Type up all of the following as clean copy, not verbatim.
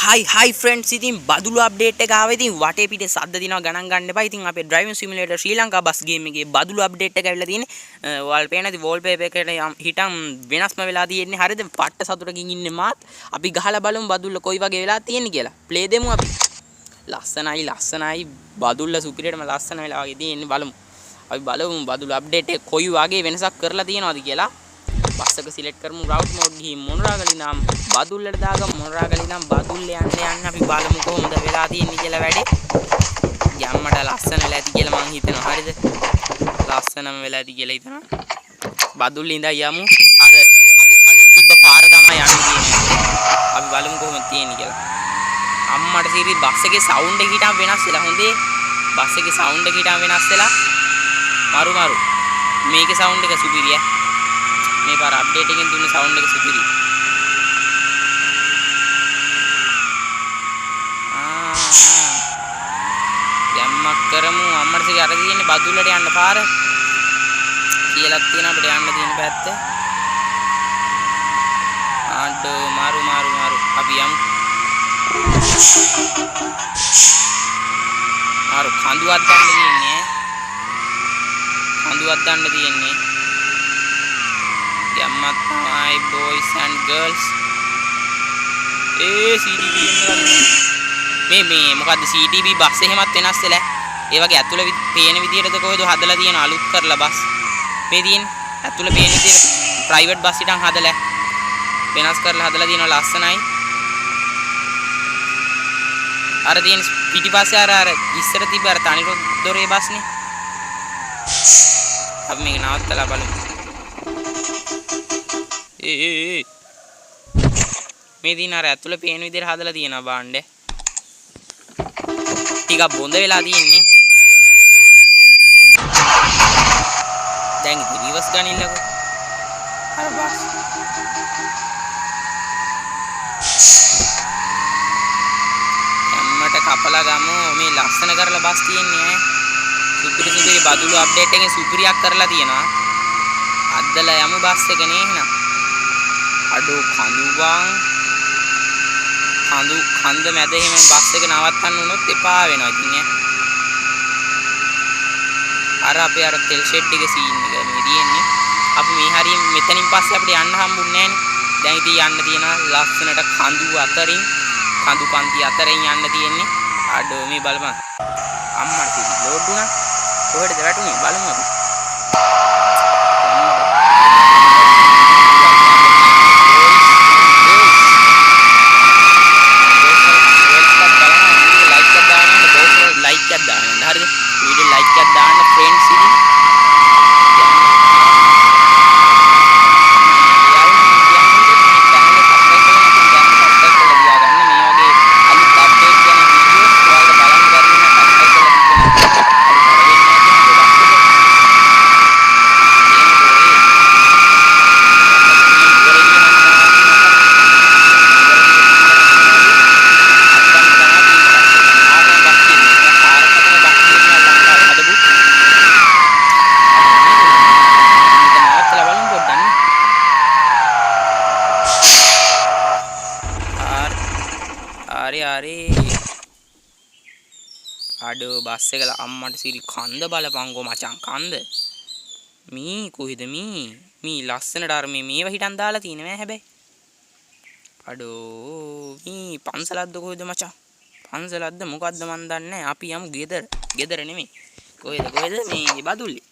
Hi friends, ඉතින් බදුළු update එක ආවා. ඉතින් වටේ පිටේ සද්ද දිනවා ගණන් ගන්න එපා. ඉතින් අපේ ඩ්‍රයිවිං සිමියුලේටර් ශ්‍රී ලංකා බස් ගේම් එකේ බදුළු අප්ඩේට් එක ඇවිල්ලා තියෙන්නේ. ඔයාලා පේනද වෝල්පේපර් එකට හිටන් වෙනස්ම වෙලා තියෙන්නේ. හරිද? පට්ට සතුටකින් ඉන්නේ මාත්. අපි ගහලා බලමු බදුල්ල කොයි වගේ වෙලා තියෙන්නේ කියලා. ප්ලේ දෙමු අපි. ලස්සනයි බදුල්ල සුපිරියටම ලස්සන වෙලා වගේ තියෙන්නේ. බලමු. අපි බලමු බදුළු අප්ඩේට් එක කොයි වගේ වෙනසක් කරලා තියෙනවද කියලා. बस එක සිලෙක්ට් කරමු රවුට් මෝඩ් ගිහින් මොනරාගලි නම් බදුල්ලට දාගමු මොනරාගලි නම් බදුල්ල යන්න අපි බලමු කොහොමද වෙලා තියෙන්නේ කියලා වැඩේ. යම්මඩ ලස්සන වෙලා ඇති කියලා මං හිතනවා. හරිද? ලස්සනම වෙලා ඇති කියලා හිතනවා. බදුල්ල ඉඳන් යමු. අර අපි කලින් තිබ්බ පාර තමයි යන්න තියෙන්නේ. අපි බලමු කොහොමද තියෙන්නේ කියලා. අම්මට සීරි බස් එකේ සවුන්ඩ් එක හිටම වෙනස් වෙලා. හොඳේ. බස් එකේ සවුන්ඩ් එක හිටම වෙනස් වෙලා. මරු. මේකේ සවුන්ඩ් එක සුපිරිය. මේ පාර අප්ඩේට් එකෙන් දුන්න සවුන්ඩ් එක සුපිරි. යම්මක් කරමු අම්මට සිග අර තියෙන්නේ බදුල්ලට යන්න පාර. කියලා තියෙන අපිට යන්න තියෙන පැත්ත. ආඩෝ මාරු. අපි යමු. ආර කඳුවක් දාන්න තියෙන්නේ. යම්මත් my boys and girls CTB මේ මොකද්ද CTB බස් එහෙමත් වෙනස් වෙලා ඒ වගේ ඇතුළේ පේන විදියටද කොහෙද හදලා තියෙන අලුත් කරලා බස් මේ තියෙන ඇතුළේ පේන විදියට ප්‍රයිවට් බස් ඉදන් හදලා වෙනස් කරලා හදලා තියෙනවා ලස්සනයි අර තියෙන පිටිපස්සේ අර ඉස්සර තිබ්බ අර තනි දොරේ බස්නේ අපි මේක නවත්තලා බලමු මේ දින අර ඇතුළේ පේන විදිහට හදලා තියෙනවා බාණ්ඩේ. ටිකක් බොඳ වෙලා තියෙන්නේ. දැන් ඉතින් රිවර්ස් ගනින්නකො. අර බස්. යම්මට කපලා ගමු මේ ලස්සන කරලා බස් තියෙන්නේ ඈ. සුපිරි බදුළු අප්ඩේට් එකෙන් සුපිරියක් කරලා තියෙනවා. අද්දලා යමු බස් එක නේ එහෙනම්. අඩෝ කඳ මැද එහෙම බස් එක නවත්තන්න උනොත් එපා වෙනවා ඉතින් ඈ. අර අපේ අර තෙල් ෂෙඩ් එකේ සීන් එක මේ තියෙන්නේ. අපි මේ හරිය මෙතනින් පස්සේ අපිට යන්න හම්බුන්නේ නැහනේ. දැන් ඉතින් යන්න තියෙනවා ලස්සනට කඳු පන්ති අතරින් යන්න තියෙන්නේ. අඩෝ මේ බලපන්. අම්මට ලෝඩ් වුණා. කොහෙටද වැටුනේ බලමු අපි. හරිද වීඩියෝ ලයික් එකක් දාන්න ෆ්‍රෙන්ඩ්ස් ඉතින් අරේ අඩෝ බස් එක අම්මට සිරි කන්ද බලපංගෝ මචං කන්ද මී කොහෙද මී ලස්සනට අර මේව හිටන් දාලා තියෙනවා හැබැයි අඩෝ මී පන්සලක්ද කොහෙද මචං පන්සලක්ද මොකද්ද මන් දන්නේ නැහැ අපි යමු ගෙදර නෙමෙයි කොහෙද මේ බදුල්ලේ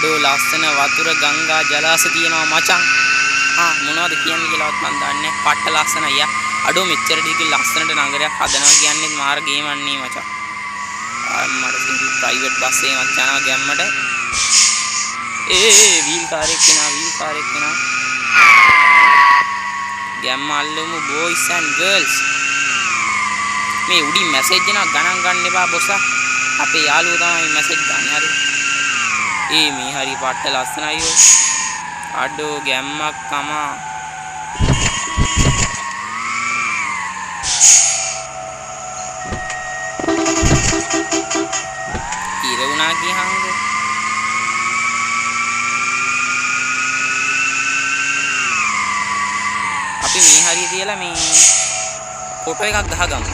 අඩෝ ලස්සන වතුර ගංගා ජලාශ තියෙනවා මචං. මොනවද කියන්නේ කියලාවත් මන් දන්නේ නැහැ. පට්ට ලස්සන අයියා. අඩෝ මෙච්චර ඩිගිල් ලස්සනට නගරයක් හදනවා කියන්නේ මාර ගේමන්නේ මචං. මට ප්‍රයිවට් බස් එකක් යනවා ගැම්මට. වීල් කාර් එකක් එනවා. ගැම්ම අල්ලමු boys and girls. මේ උඩින් මැසේජ් එනවා ගණන් ගන්න එපා බොසා. අපේ යාළුවෝ තමයි මැසේජ් ගන්න හරි. මේ හරි පට්ට ලස්සනයි ඔය. අඩෝ ගැම්මක් තමා. ඉර වුණා කියහංග. අපි මේ හරිය තියලා මේ ෆොටෝ එකක් ගහගමු.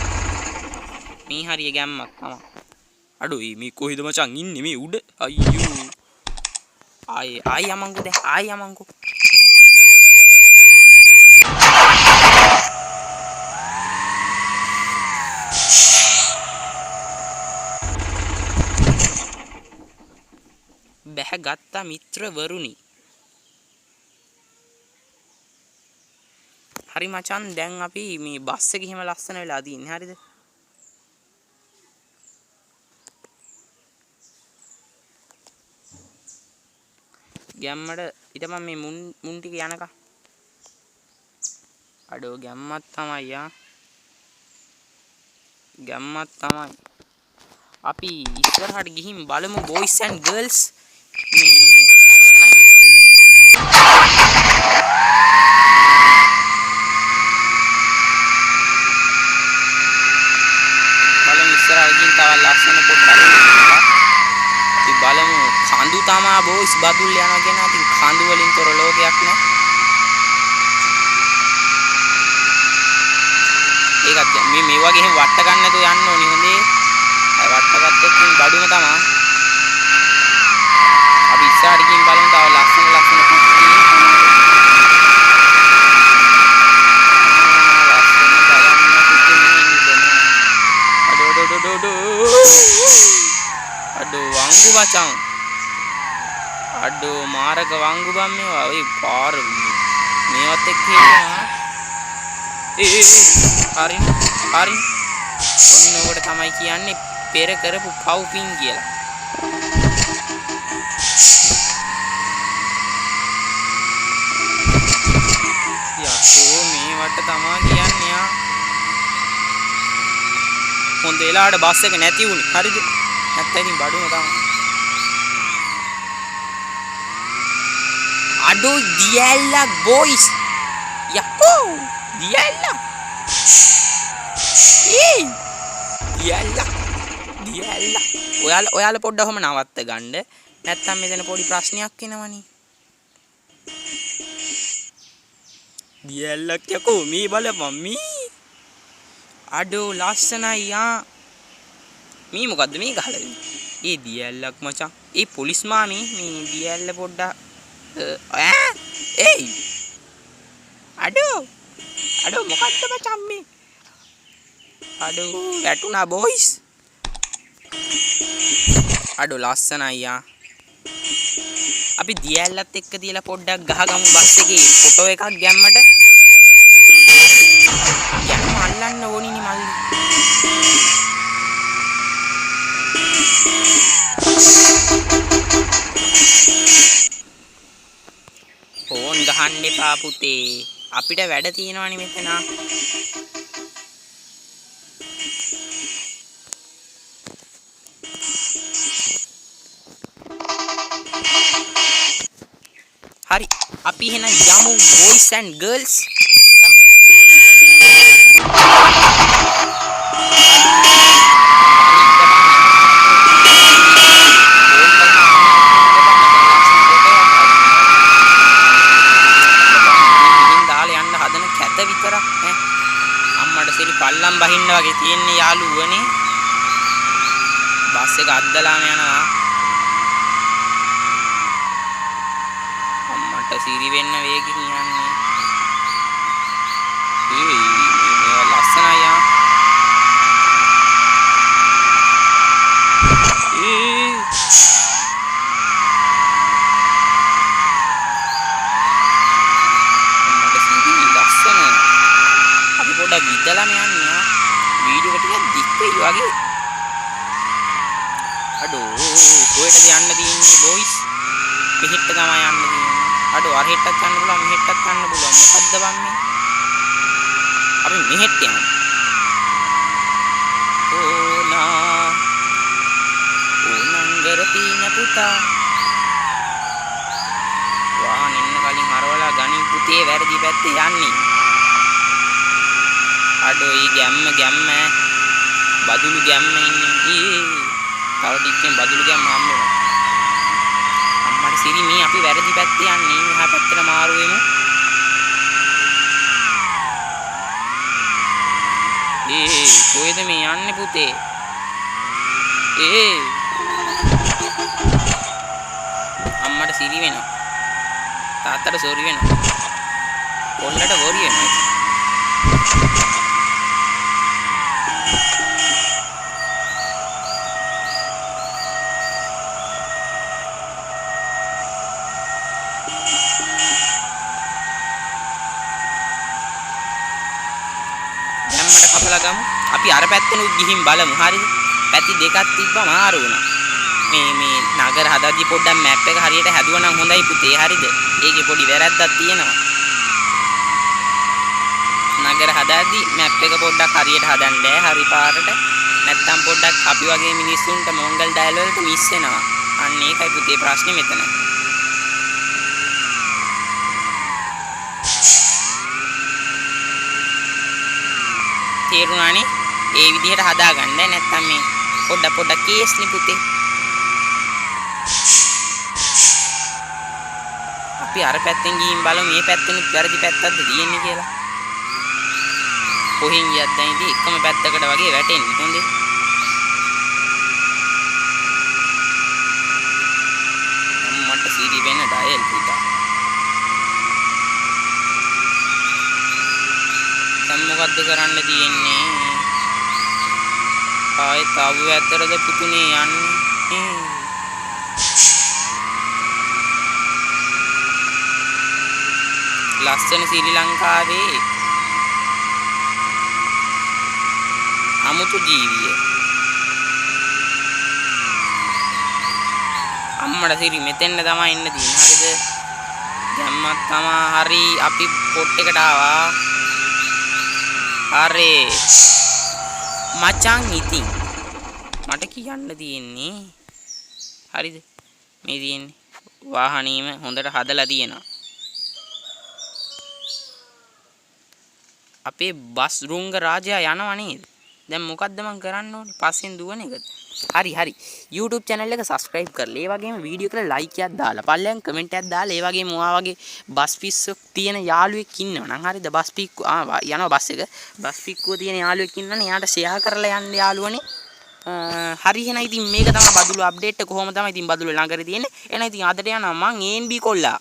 මේ හරිය ගැම්මක් තමා. අඩෝ මේ කොහෙද මචං ඉන්නේ මේ උඩ? අයියෝ. ආයි යමංකෝ දැන් ආයි යමංකෝ. බැහැගත්තා මිත්‍රවරුනි. හරි මචං දැන් අපි මේ බස් එකේ හිම ලස්සන වෙලා තින්නේ හරිද? ගැම්මට ඊට මම මේ මුන් ටික යනකම් අඩෝ ගැම්මක් තමයි ගැම්මක් තමයි. අපි ඉස්සරහට ගිහින් බලමු boys and girls මේ ලස්සනයි හරිද? බලමු ඉස්සරහට ගිහින් තව ලස්සන පොඩ්ඩක් අපි බලමු. කඳු තමා boys බදුල් යනවා කියන ඉතින් කඳු වලින් තොර ලෝකයක් නෑ. ඒකත් මේ වගේ එහෙම වට ගන්න නැතුව යන්න ඕනේ හොඳේ. අය වට ගත්තොත් බඩුම තමා. අපි ඉස්සරහට ගිහින් බලමු තව ලස්සන පුස්ති. අඩෝ වංගු මචං. අඩෝ මාරක වංගු බම් මේවා ඔය පාර මේවත් එක්ක ඉන්නවා. හරි ඔන්න ඔකට තමයි කියන්නේ පෙර කරපු පව් පින් කියලා. යකෝ මේවට තමයි කියන්නේ හොඳ වෙලාවට බස් එක නැති වුණේ හරිද? නැත්නම් ඉතින් බඩුම තමයි. අඩෝ දියැල්ලක් boys. යකෝ දියැල්ලක්. දියැල්ලක්. ඔයාලා පොඩ්ඩක් ඔහම නවත්ත ගන්න. නැත්නම් මෙතන පොඩි ප්‍රශ්නයක් එනවනේ. දියැල්ලක් යකෝ මේ බලපන් මේ. අඩෝ ලස්සනයි මේ මොකද්ද මේ ගහලා ඉන්නේ? දියැල්ලක් මචං. පොලිස් මාමී මේ දියැල්ල පොඩ්ඩක් අඩෝ මොකද්ද මචං මේ? අඩෝ වැටුණා boys. අඩෝ ලස්සනයි අපි දියැල්ලත් එක්ක තියලා පොඩ්ඩක් ගහගමු බස් එකේ ෆොටෝ එකක් ගැම්මට. ගැම්ම අල්ලන්න ඕනිනේ මල්ලි. ෆෝන් ගහන්න එපා පුතේ. අපිට වැඩ තියෙනවනේ මෙතන. හරි අපි එහෙනම් යමු boys and girls. විතරක් ඈ අම්මට සිරි පල්ලම් බහින්න වගේ තියෙන්නේ යාළුවනේ. බස් එක අද්දලාම යනවා. අම්මට සිරි වෙන්න වේගෙන් යන්නේ. මේ ලස්සනයි පොඩ්ඩක් විදලාම යන්නේ. වීඩියෝ එක ටිකක් දික් වෙයි වගේ. අඩෝ කොහෙටද යන්න තියෙන්නේ බොයිස්? මෙහෙට තමයි යන්න තියෙන්නේ. අඩෝ අර හෙට්ටත් යන්න පුළුවන් මෙහෙට්ටත් යන්න පුළුවන්. මොකද්ද බන්නේ? අපි මෙහෙට යමු. ඕනා ඕනංගර තීන පුතා වාහන ඉන්න කලින් හරවලා ගණි පුතේ වැරදි පැත්තේ යන්නේ. අඩෝ ඊ ගැම්ම බදුලු ගැම්ම ඉන්නේ. තව ටිකෙන් බදුලු ගැම්ම හම්බ වෙනවා. අම්මට සිරි මේ අපි වැරදි පැත්තේ යන්නේ. මෙහා පැත්තට මාරු වෙමු. කොහෙද මේ යන්නේ පුතේ? අම්මට සිරි වෙනවා. තාත්තට සෝරි වෙනවා. කොල්ලට වොරි වෙනවා. දැම්මට කපලා ගමු. අපි අර පැත්තෙනුත් ගිහින් බලමු. හරිද? පැති දෙකක් තිබ්බා මාරු වුණා. මේ නගර හදද්දි පොඩ්ඩක් මැප් එක හරියට හැදුවා නම් හොඳයි පුතේ. හරිද? ඒකේ පොඩි වැරද්දක් තියෙනවා. නගර හදද්දි මැප් එක පොඩ්ඩක් හරියට හදන්න බෑ. හරි පාරට. නැත්තම් පොඩ්ඩක් අපි වගේ මිනිස්සුන්ට මොංගල් ඩයල් වලට මිස් වෙනවා. අන්න ඒකයි පුතේ ප්‍රශ්නේ මෙතන. තේරුණානේ? ඒ විදිහට හදාගන්න නැත්තම් මේ පොඩ්ඩක් කේස්නේ පුතේ. අපි අර පැත්තෙන් ගිහින් බලමු මේ පැත්තෙනුත් වැරදි පැත්තක්ද තියෙන්නේ කියලා. කොහෙන් ගියත් දැන් ඉතින් එකම පැත්තකට වගේ වැටෙන්නේ. හොඳේ. මට සීරි වෙන ඩයල් පුතා. දැන් මොකද්ද කරන්න තියෙන්නේ? ආයෙත් ආව ඇතරද පුතුනේ යන්නේ. ලස්සන ශ්‍රී ලංකාවේ අමුතු ජීවිය. අම්මට සිරි මෙතෙන්න තමයි ඉන්න තියෙන්නේ. හරිද? දැම්මත් තමා හරි අපි පොට් එකට ආවා. හරි. මචං ඉතින් මට කියන්න තියෙන්නේ හරිද? මේ තියෙන්නේ වාහනීම හොඳට හදලා තියෙනවා. අපේ බස් රුංග රාජයා යනවා නේද? දැන් මොකද්ද මං කරන්න ඕනේ? පස්සෙන් දුවන එකද? හරි. YouTube channel එක subscribe කරලා ඒ වගේම වීඩියෝ එකට like එකක් දාලා පල්ලෙන් comment එකක් දාලා ඒ වගේම ඔයා වගේ බස් පිස්සක් තියෙන යාළුවෙක් ඉන්නවනම් හරිද? බස් පික්කුව යනවා බස් එක. බස් පික්කුව තියෙන යාළුවෙක් ඉන්නවනේ එයාට share කරලා යන්න යාළුවනේ. හරි එහෙනම් ඉතින් මේක තමයි බදුළු අප්ඩේට් එක කොහොම තමයි ඉතින් බදුළු ළඟට තියෙන්නේ. එහෙනම් ඉතින් අදට යනවා මං ANB කොල්ලා.